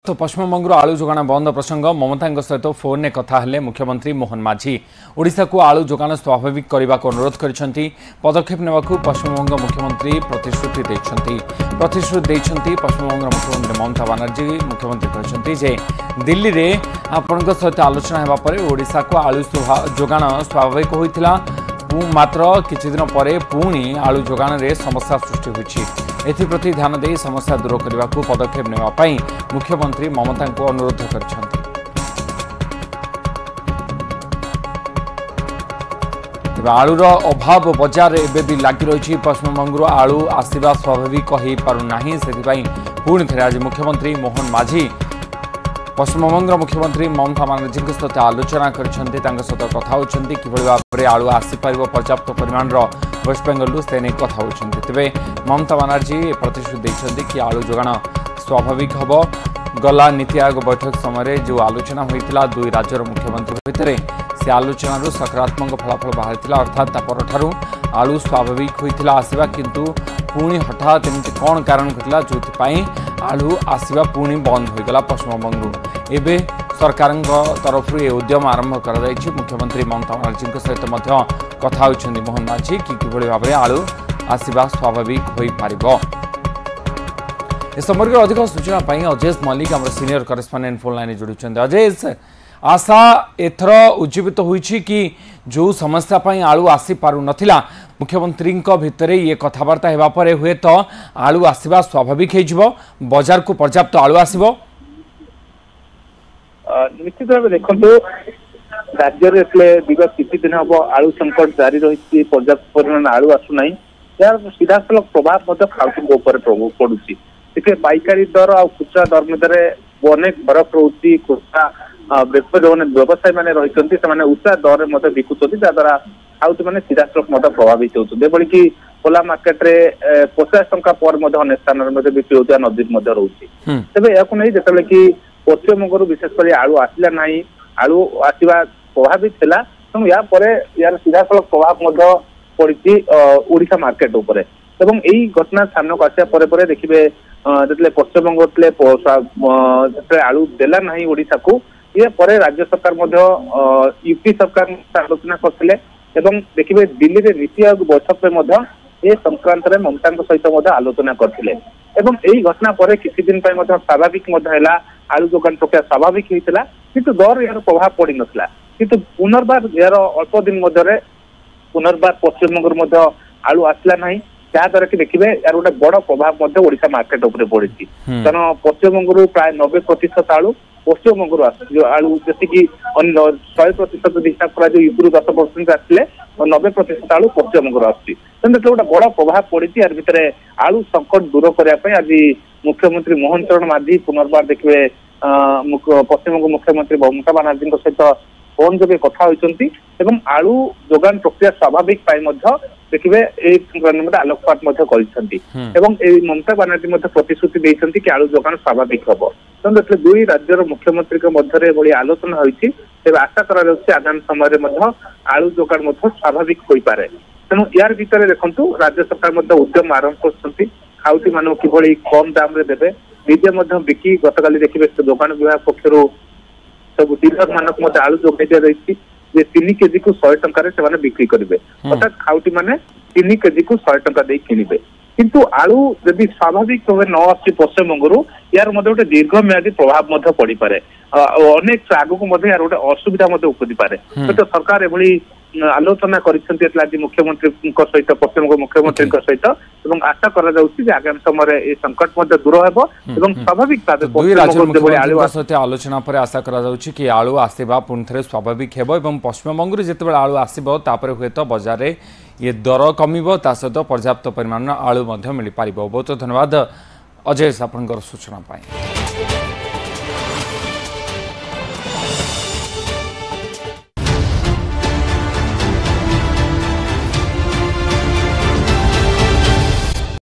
तो पश्चिमबंग आलू जोगाण बंद प्रसंग ममता सहित फोन में कथा हेले मुख्यमंत्री मोहन माझी ओडिशा को आलू जोगाण स्वाभाविक करने को अनुरोध करिसेंती। पदक्षेप नेबाकू पश्चिमबंग मुख्यमंत्री प्रतिश्रुति देइछंती। पश्चिमबंग मुख्यमंत्री ममता बनर्जी मुख्यमंत्री कहते जे दिल्ली रे आपनक सहित आलोचना हेबा परे ओडिशा को आलू जोगाण स्वाभाविक होइतिला। मात्र किछि दिन परे पुणी आलू जोगाण रे समस्या सृष्टि होइछि। एथिप्रति ध्यान दे समस्या दूर करने को पदक्षेप नेबाई मुख्यमंत्री ममता को अनुरोध करिसेंती। आलूर अभाव बजार एबे भी लगी रही। पश्चिमबंग आलू आसवा स्वाभाविक हो पारना से पुणी थे आज मुख्यमंत्री मोहन माझी पश्चिमबंग मुख्यमंत्री ममता बनर्जी सहित आलोचना करते कथा होती कि भाव में आलू आसीपर पर्याप्त परिमाण वेस्ट बेंगल से नहीं कथा होती। तेरे ममता बनर्जी प्रतिश्रुति देते कि आलू जोगाण स्वाभाविक हम गला नीति आयोग बैठक समय जो आलोचना होता दुई राज्यर मुख्यमंत्री भितर से आलोचन सकारात्मक फलाफल बाहरी अर्थात परठार आलू स्वाभाविक होता आसवा किंतु पुणी हठात एमती कौन कारण घटला जो आलू आसवा पुणी बंद होगला। पश्चिमबंग एवं सरकार तरफ ये उद्यम आरंभ कर मुख्यमंत्री ममता बनर्जी सहित कथा होती मोहन माझी कि भाव में आलू आसवा स्वाभाविक हो पार। इस संपर्क में अधिक सूचना अजेश मल्लिक आम सीनियर करेस्पॉन्डेंट फोन लाइन जोड़ी। अजेश, आशा एथर उज्जीवित होइछि कि जो समस्या पई आलू आसी पारु नथिला मुख्यमंत्री भितर ये कथबार्ता हेबा परे हुए तो आलू आसवा स्वाभाविक हो बजार को पर्याप्त आलू आसीबो। निश्चित भाव देखो राज्य विगत किसी दिन हम आलू संकट जारी रही। पर्याप्त परिमाण आलू आसुना यार सीधा सलख प्रभाव खाउटी पड़ुची। पाइकारी दर आ खुचरा दर मध्य अनेक फरक रोचे। खुचरा जो व्यवसायी मैंने रही उच्चा दर में बिकुंट जहाद्वारा खाउटी मैंने सीधा सलख प्रभावित होती कि खोला मार्केट रे 50 टंका पर अनेक स्थान में बिक्री होता नजर रोचे। तेज या जो कि पश्चिमबंग विशेषकर आलू आसला ना आलू आसवा प्रभावित है तेणु या यार सीधा सलख प्रभाव पड़ी ओडिशा मार्केट उपरे। एवं यही घटना सामना को आसा देखिए जो पश्चिमबंग आलू देला ना ओडिशा को ये पर राज्य सरकार यूपी सरकार आलोचना करते देखिए दिल्ली में नीति आयोग बैठक में ये संक्रांत में ममता सहित आलोचना करते। यही घटना पर किसी दिन स्वाभाविक आलू जोगान प्रक्रिया स्वाभाविक होता किंतु दर यार प्रभाव पड़ नाला किंतु पुनर्बार यार अल्प दिन पुनर्बार पश्चिमबंग आलू आसला ना जहाद्वारा कि देखिए यार गोटे बड़ प्रभाव ओडिशा मार्केट उपर पड़ी। कारण पश्चिमबंग प्राय 90% आलू पश्चिमबंग आलू जी 100% हिसाब कर यूपी 10% आसले 90% आलू पश्चिमबंग आसती गोटे बड़ प्रभाव पड़ी। यार भितर आलू संकट दूर करने आज मुख्यमंत्री मोहन चरण माझी पुनर्बार देखिए पश्चिमबंग मुख्यमंत्री ममता बनर्जी सहित फोन जो कथा होती आलू जोगान प्रक्रिया स्वाभाविक देखिए आलोकपात ममता बनर्जी प्रतिश्रुति देते कि आलू जोगान स्वाभाविक हम तेज दुई राज्यर मुख्यमंत्री मध्य आलोचना होती आशा कर आगामी समय आलू जोगान स्वाभाविक हो पारे। तेणु यार भितर देखु राज्य सरकार उद्यम आरंभ कर खाउटी मान कि कम दाम रे देवे निजे बिकी गतकाली देखिए जोगान विभाग पक्षर सब डीलर मानक आलू जोगाई दिया 3 केजी को 100 टंका से बिक्री करेंगे अर्थात खाउटी माने 3 केजी को 100 टंका दे किनिबे। किंतु आलू यदि स्वाभाविक भाव न आसी पश्चिमबंग यार गोटे दीर्घ म्यादी प्रभाव पड़ पारे अनेक आगक यार गोटे असुविधा उपदी पारे। तो सरकार एभली आलोचना करी मुख्यमंत्री सहित पश्चिमबंग मुख्यमंत्री सहित आशा कर आगामी समय संकट दूर हो स्वाभाविक सहित आलोचना पर आशा कि आलू आसवा पुणी थे स्वाभाविक हो पश्चिमबंग जिते आलू आसो हुए तो बजार ये दर कम सहित पर्याप्त परिमाण आलू मिल पार। बहुत धन्यवाद अजय आपंकर सूचना।